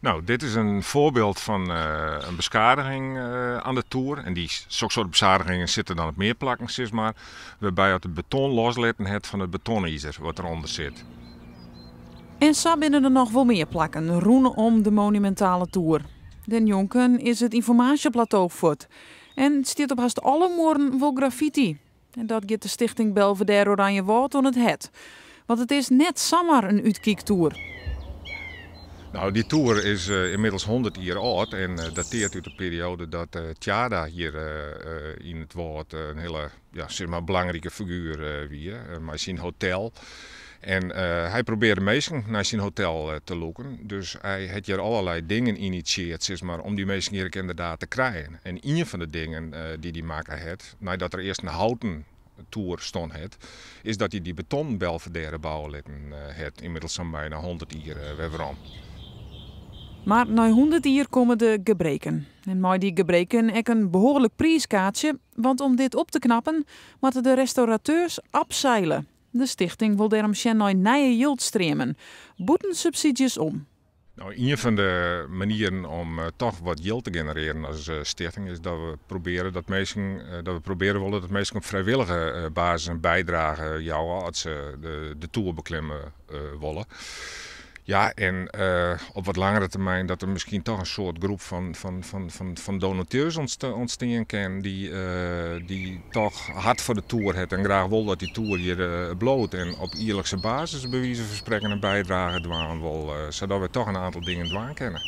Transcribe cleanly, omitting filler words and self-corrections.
Nou, dit is een voorbeeld van een beschadiging aan de toer. En zo'n soort beschadigingen zitten dan op meer plakken, zeg maar. Waarbij het beton loslaten het van het betoniezer wat eronder zit. En zo binnen er nog wel meer plakken rondom de monumentale toer. Den Jonken is het informatieplateau voort. En het staat op haast alle morgen wel graffiti. En dat geeft de stichting Belvedere Oranje Woud aan het het. Want het is net zomaar een uitkiektoer. Nou, die toer is inmiddels 100 jaar oud en dateert uit de periode dat Tjada hier in het woord een hele zeg maar belangrijke figuur wie, met zijn hotel. En hij probeerde mensen naar zijn hotel te lokken. Dus hij heeft hier allerlei dingen initieerd zeg maar, om die mensen hier inderdaad te krijgen. En een van de dingen die hij maken heeft, nadat er eerst een houten toer stond is dat hij die beton Belvedere bouwen heeft. Inmiddels al bijna 100 jaar weerom. Maar na 100 jaar komen de gebreken. En met die gebreken ook een behoorlijk prijskaartje. Want om dit op te knappen, moeten de restaurateurs abzeilen. De stichting wil daarom naar nieuwe yield streamen. Boeten subsidies om. Nou, een van de manieren om toch wat yield te genereren als stichting is dat we proberen dat mensen op vrijwillige basis een bijdrage jouwen als ze de tour beklimmen willen. Ja, en op wat langere termijn dat er misschien toch een soort groep van donateurs ontstaan kan die toch hard voor de tour hebben en graag wil dat die tour hier bloot en op eerlijkse basis bij wijze van spreken een bijdrage doen wil, zodat we toch een aantal dingen doen kennen.